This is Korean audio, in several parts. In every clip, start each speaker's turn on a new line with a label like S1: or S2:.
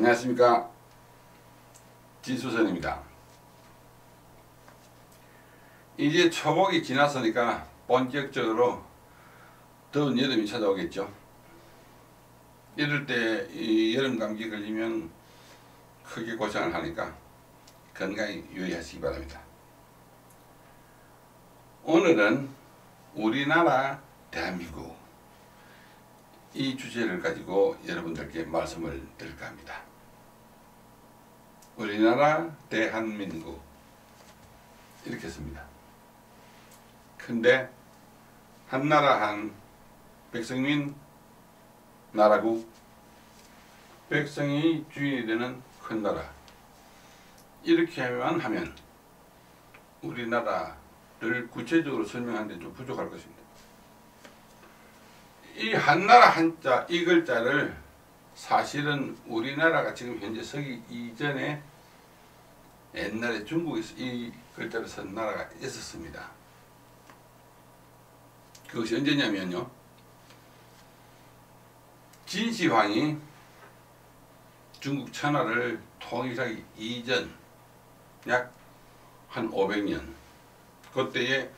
S1: 안녕하십니까, 진수선입니다. 이제 초복이 지났으니까 본격적으로 더운 여름이 찾아오겠죠. 이럴 때 이 여름 감기 걸리면 크게 고생을 하니까 건강히 유의하시기 바랍니다. 오늘은 우리나라 대한민국 이 주제를 가지고 여러분들께 말씀을 드릴까 합니다. 우리나라 대한민국 이렇게 씁니다. 근데 한나라 한 백성민 나라국 백성이 주인이 되는 큰 나라 이렇게만 하면 우리나라를 구체적으로 설명하는데 좀 부족할 것입니다. 이 한나라 한자 이 글자를 사실은 우리나라가 지금 현재 서기 이전에 옛날에 중국에서 이 글자를 쓴 나라가 있었습니다. 그것이 언제냐면요, 진시황이 중국 천하를 통일하기 이전 약 한 500년 그때에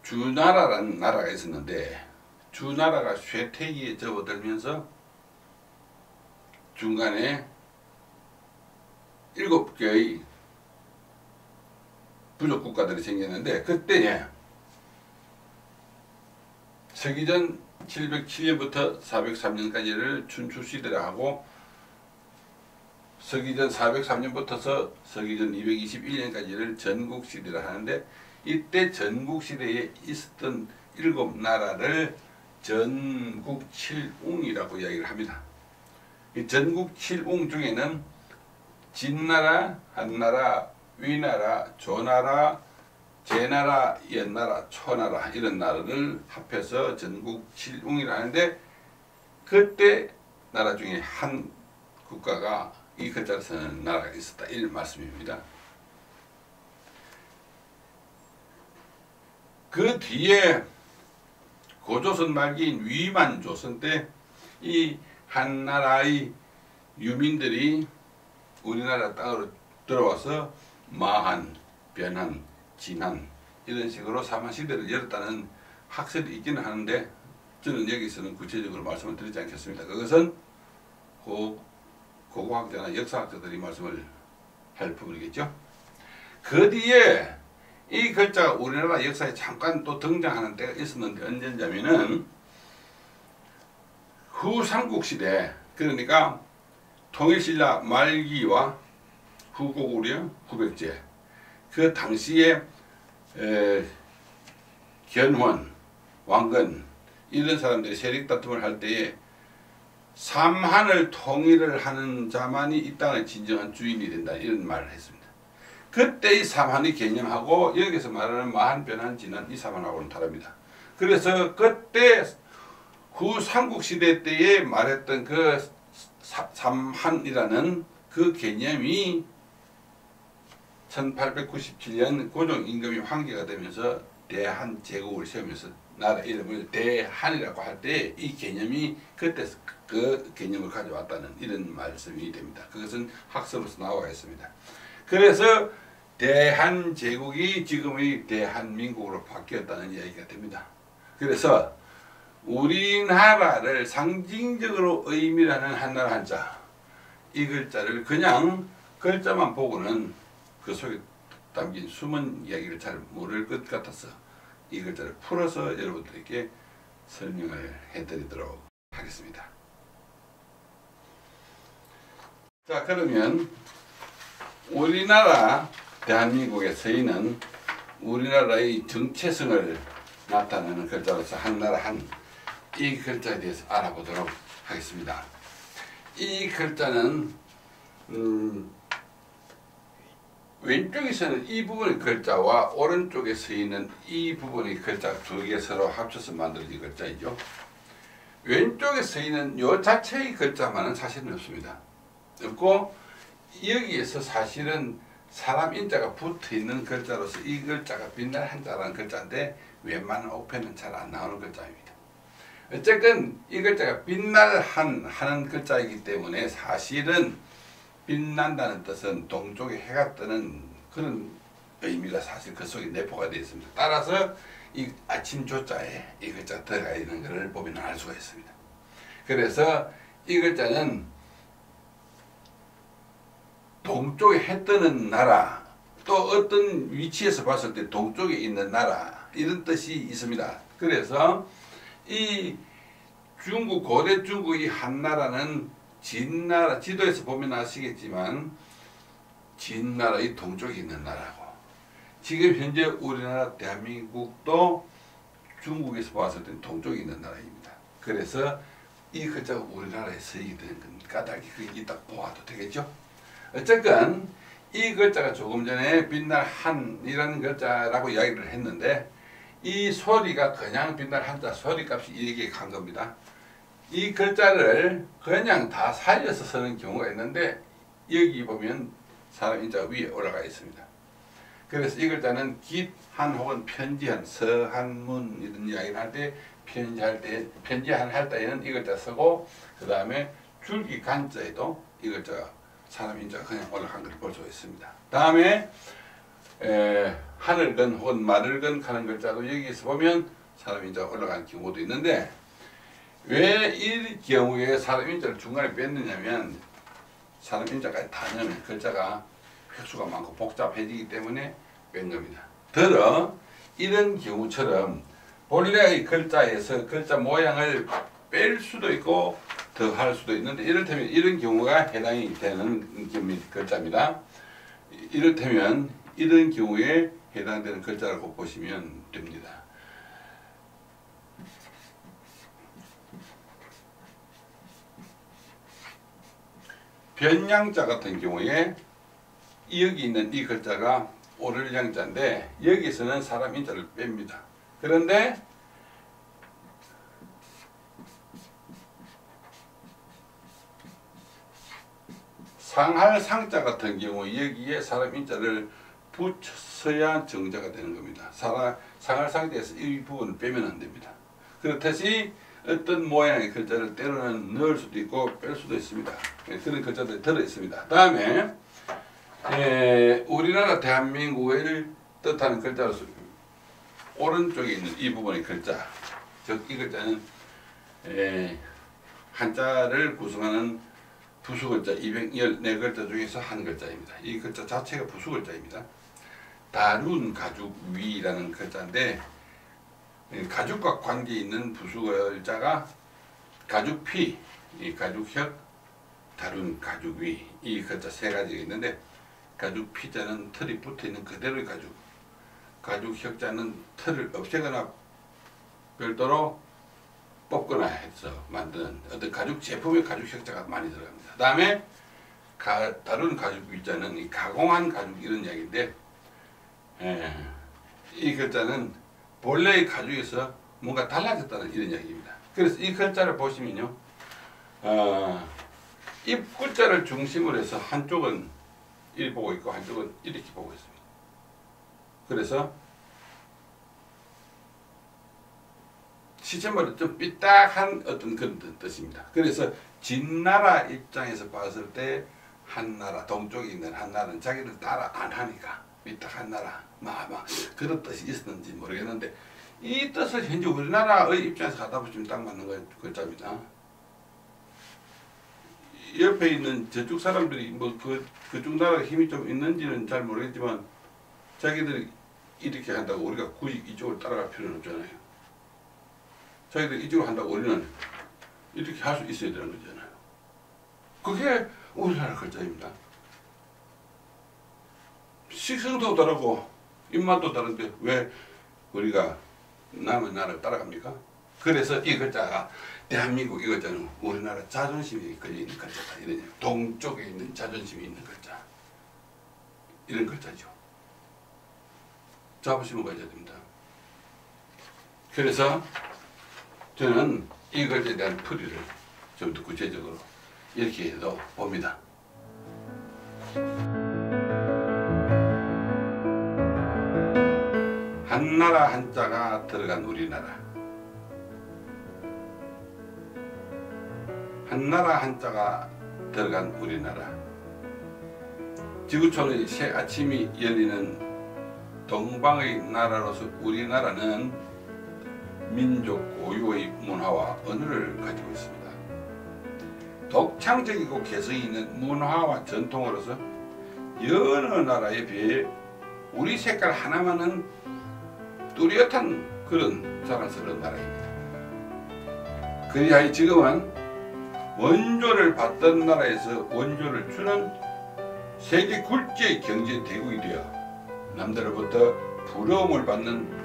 S1: 주나라라는 나라가 있었는데, 주나라가 쇠퇴기에 접어들면서 중간에 7개의 부족 국가들이 생겼는데, 그때에 서기전 707년부터 403년까지를 춘추시대라 하고, 서기전 403년부터서 서기전 221년까지를 전국시대라 하는데, 이때 전국시대에 있었던 7나라를 전국칠웅이라고 이야기를 합니다. 이 전국칠웅 중에는 진나라, 한나라, 위나라, 조나라, 제나라, 연나라, 초나라 이런 나라를 합해서 전국칠웅이라 하는데, 그때 나라 중에 한 국가가 이 글자를 쓰는 나라가 있었다, 이런 말씀입니다. 그 뒤에 고조선 말기인 위만조선 때 이 한나라의 유민들이 우리나라 땅으로 들어와서 마한, 변한, 진한 이런 식으로 사만시대를 열었다는 학설이 있기는 하는데, 저는 여기서는 구체적으로 말씀을 드리지 않겠습니다. 그것은 고고학자나 역사학자들이 말씀을 할 부분이겠죠. 그 뒤에 이 글자가 우리나라 역사에 잠깐 또 등장하는 때가 있었는데, 언제냐면은 후삼국시대, 그러니까 통일신라 말기와 후고구려, 후백제 그 당시에 견훤, 왕건 이런 사람들이 세력 다툼을 할 때에 삼한을 통일을 하는 자만이 이 땅의 진정한 주인이 된다, 이런 말을 했습니다. 그때의 삼한의 개념하고 여기서 말하는 마한, 변한, 진한 이 삼한하고는 다릅니다. 그래서 그때 후삼국시대 때에 말했던 그 삼한이라는 그 개념이 1897년 고종임금이 황제가 되면서 대한제국을 세우면서 나라 이름을 대한이라고 할 때 이 개념이 그때 그 개념을 가져왔다는 이런 말씀이 됩니다. 그것은 학설로서 나와 있습니다. 그래서 대한제국이 지금의 대한민국으로 바뀌었다는 이야기가 됩니다. 그래서 우리나라를 상징적으로 의미하는 한나라 한자 이 글자를 그냥 글자만 보고는 그 속에 담긴 숨은 이야기를 잘 모를 것 같아서 이 글자를 풀어서 여러분들에게 설명을 해드리도록 하겠습니다. 자, 그러면 우리나라 대한민국의 서인은 우리나라의 정체성을 나타내는 글자로서 한나라 한 이 글자에 대해서 알아보도록 하겠습니다. 이 글자는 왼쪽에서는 이 부분의 글자와 오른쪽에 서 있는 이 부분의 글자 두 개 서로 합쳐서 만들어진 글자이죠. 왼쪽에 서 있는 요 자체의 글자만은 사실은 없습니다. 없고, 여기에서 사실은 사람 인자가 붙어 있는 글자로서 이 글자가 빛날 한자라는 글자인데 웬만한 옥편은 잘 안 나오는 글자입니다. 어쨌든 이 글자가 빛날 한 하는 글자이기 때문에 사실은 빛난다는 뜻은 동쪽에 해가 뜨는 그런 의미가 사실 그 속에 내포가 되어 있습니다. 따라서 이 아침 조자에 이 글자가 들어가 있는 것을 보면 알 수가 있습니다. 그래서 이 글자는 동쪽에 해 뜨는 나라, 또 어떤 위치에서 봤을 때 동쪽에 있는 나라, 이런 뜻이 있습니다. 그래서 이 중국, 고대 중국의 한나라는 진나라, 지도에서 보면 아시겠지만 진나라의 동쪽에 있는 나라고, 지금 현재 우리나라 대한민국도 중국에서 봤을 때 동쪽에 있는 나라입니다. 그래서 이 글자가 우리나라에 서게 되는 건 까닭이 그게 딱 보아도 되겠죠. 어쨌건 이 글자가 조금 전에 빛날 한이라는 글자라고 이야기를 했는데, 이 소리가 그냥 빛날 한자 소리값이 이렇게 간 겁니다. 이 글자를 그냥 다 살려서 쓰는 경우가 있는데, 여기 보면 사람 인자가 위에 올라가 있습니다. 그래서 이 글자는 깃한 혹은 편지한, 서한문 이런 이야기를 할 때, 편지한 할 때에는 이 글자 쓰고, 그 다음에 줄기 간자에도 이 글자가 사람 인자가 그냥 올라간 걸 볼 수 있습니다. 다음에 하늘 건 혹은 말을 건 하는 글자도 여기에서 보면 사람 인자가 올라간 경우도 있는데, 왜 이 경우에 사람 인자를 중간에 뺐느냐면 사람 인자까지 다 넣으면 글자가 획수가 많고 복잡해지기 때문에 뺀 겁니다. 더러 이런 경우처럼 본래의 글자에서 글자 모양을 뺄 수도 있고 더 할 수도 있는데, 이를테면 이런 경우가 해당이 되는 글자입니다. 이를테면 이런 경우에 해당되는 글자라고 보시면 됩니다. 변양자 같은 경우에 여기 있는 이 글자가 오를 양자인데, 여기서는 사람 인자를 뺍니다. 그런데 상할 상자 같은 경우 여기에 사람 인자를 붙여야 정자가 되는 겁니다. 상할 상자에서 이 부분을 빼면 안 됩니다. 그렇듯이 어떤 모양의 글자를 때로는 넣을 수도 있고 뺄 수도 있습니다. 그런 글자들이 들어 있습니다. 다음에 우리나라 대한민국을 뜻하는 글자로서 오른쪽에 있는 이 부분의 글자, 즉 이 글자는 한자를 구성하는 부수글자 214글자 중에서 한 글자입니다. 이 글자 자체가 부수글자입니다. 다룬 가죽 위라는 글자인데, 가죽과 관계 있는 부수글자가 가죽피, 이 가죽혁, 다룬 가죽 위, 이 글자 세 가지가 있는데, 가죽피자는 털이 붙어있는 그대로의 가죽, 가죽혁자는 털을 없애거나 별도로 뽑거나 해서 만든 어떤 가죽 제품의 가죽혁자가 많이 들어갑니다. 그 다음에 다룬 가죽 위자는 이 가공한 가죽 이런 이야기인데, 이 글자는 본래의 가죽에서 뭔가 달라졌다는 이런 이야기입니다. 그래서 이 글자를 보시면요, 입구자를 중심으로 해서 한쪽은 이렇게 보고 있고 한쪽은 이렇게 보고 있습니다. 그래서 시체머리 좀 삐딱한 어떤 그런 뜻입니다. 그래서 진나라 입장에서 봤을 때 한나라, 동쪽에 있는 한나라는 자기들 따라 안 하니까 삐딱한 나라, 그런 뜻이 있었는지 모르겠는데, 이 뜻을 현재 우리나라의 입장에서 갖다 붙이면 딱 맞는 글자입니다. 옆에 있는 저쪽 사람들이 그쪽 나라에 힘이 좀 있는지는 잘 모르겠지만, 자기들이 이렇게 한다고 우리가 굳이 이쪽을 따라갈 필요는 없잖아요. 자기들이 이쪽으로 한다고 우리는 이렇게 할 수 있어야 되는 거잖아요. 그게 우리나라 글자입니다. 식성도 다르고 입맛도 다른데 왜 우리가 남의 나라를 따라갑니까? 그래서 이 글자가 대한민국 이 글자는 우리나라 자존심이 걸려있는 글자다. 이런 동쪽에 있는 자존심이 있는 글자, 이런 글자죠. 자부심을 가져야 됩니다. 그래서 저는 이 글자에 대한 풀이를 좀 더 구체적으로 이렇게 해도 봅니다. 한나라 한자가 들어간 우리나라, 한나라 한자가 들어간 우리나라. 지구촌의 새 아침이 열리는 동방의 나라로서 우리나라는 민족 고유의 문화와 언어를 가지고 있습니다. 독창적이고 개성이 있는 문화와 전통으로서 여느 나라에 비해 우리 색깔 하나만은 뚜렷한 그런 자랑스러운 나라입니다. 그리하여 지금은 원조를 받던 나라에서 원조를 주는 세계 굴지의 경제 대국이 되어 남들로부터 부러움을 받는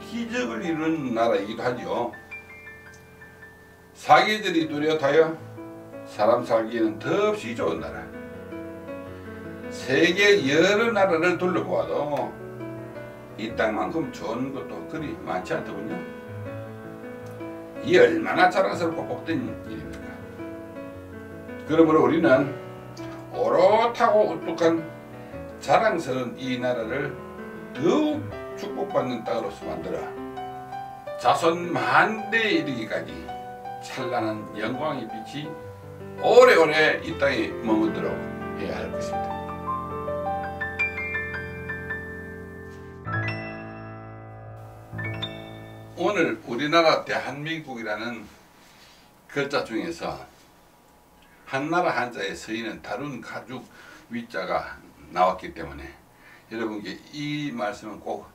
S1: 기적을 이루는 나라이기도 하죠. 사계절이 뚜렷하여 사람 살기에는 더없이 좋은 나라. 세계 여러 나라를 둘러보아도 이 땅만큼 좋은 것도 그리 많지 않더군요. 이 얼마나 자랑스럽고 복된 일입니까? 그러므로 우리는 오롯하고 우뚝한 자랑스러운 이 나라를 더욱 축복받는 땅으로서 만들어 자손 만대에 이르기까지 찬란한 영광의 빛이 오래오래 이 땅에 머무도록 해야 할 것입니다. 오늘 우리나라 대한민국이라는 글자 중에서 한나라 한자에 서있는 다룬 가죽 위자가 나왔기 때문에 여러분께 이 말씀은 꼭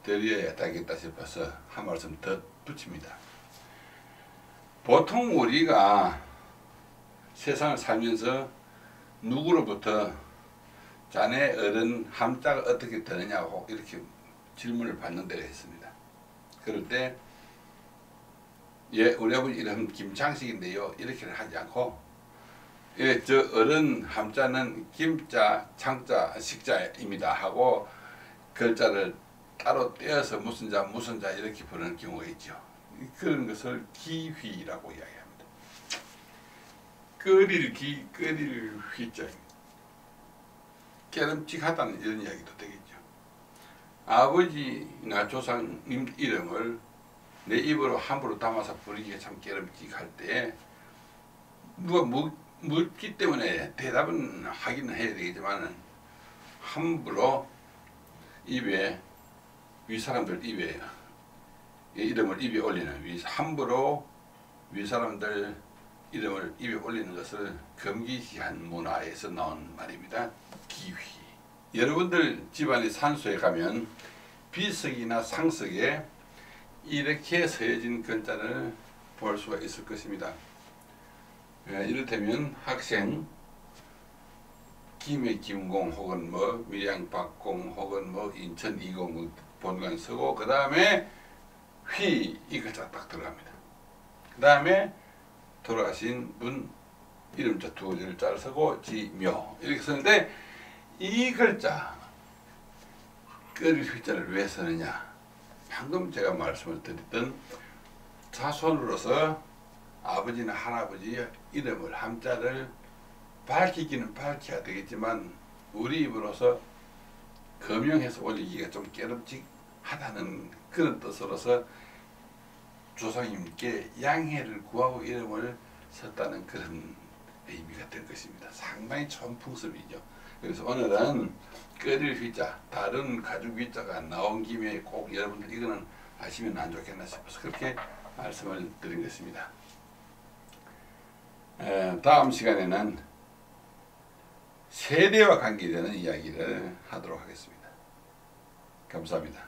S1: 드려야 되겠다 싶어서 한 말씀 더 붙입니다. 보통 우리가 세상을 살면서 누구로부터 자네 어른 함자가 어떻게 되느냐고 이렇게 질문을 받는 데가 있습니다. 그럴 때 예, 우리 아버지 이름 김창식인데요 이렇게 하지 않고 예, 저 어른 함자는 김자, 창자, 식자입니다 하고 글자를 따로 떼어서 무슨 자 이렇게 부르는 경우가 있죠. 그런 것을 기휘라고 이야기합니다. 끓일 기, 끓일 휘자. 깨름직하다는 이런 이야기도 되겠죠. 아버지나 조상님 이름을 내 입으로 함부로 담아서 부르기가 참 깨름직할 때 누가 묻기 때문에 대답은 하기는 해야 되겠지만 함부로 입에 윗사람들 입에 이름을 입에 올리는 함부로 윗사람들 이름을 입에 올리는 것을 금기시한 문화에서 나온 말입니다. 기휘. 여러분들 집안의 산소에 가면 비석이나 상석에 이렇게 서여진 글자를 볼 수가 있을 것입니다. 이를테면 학생 김해 김공 혹은 뭐 밀양 박공 혹은 뭐 인천 이공 본관 쓰고 그 다음에 휘 이 글자 딱 들어갑니다. 그 다음에 돌아가신 분 이름자 두 글자를 쓰고 지묘 이렇게 쓰는데 이 글자 끓일 휘자를 왜 쓰느냐? 방금 제가 말씀을 드렸던 자손으로서 아버지나 할아버지 이름을 함자를 밝히기는 밝혀야 되겠지만 우리 입으로서 거명해서 올리기가 좀 깨름직하다는 그런 뜻으로서 조상님께 양해를 구하고 이름을 썼다는 그런 의미가 될 것입니다. 상당히 좋은 풍습이죠. 그래서 오늘은 끓일 휘자, 다른 가죽 휘자가 나온 김에 꼭 여러분들 이거는 아시면 안 좋겠나 싶어서 그렇게 말씀을 드린 것입니다. 다음 시간에는 세대와 관계되는 이야기를 하도록 하겠습니다. 감사합니다.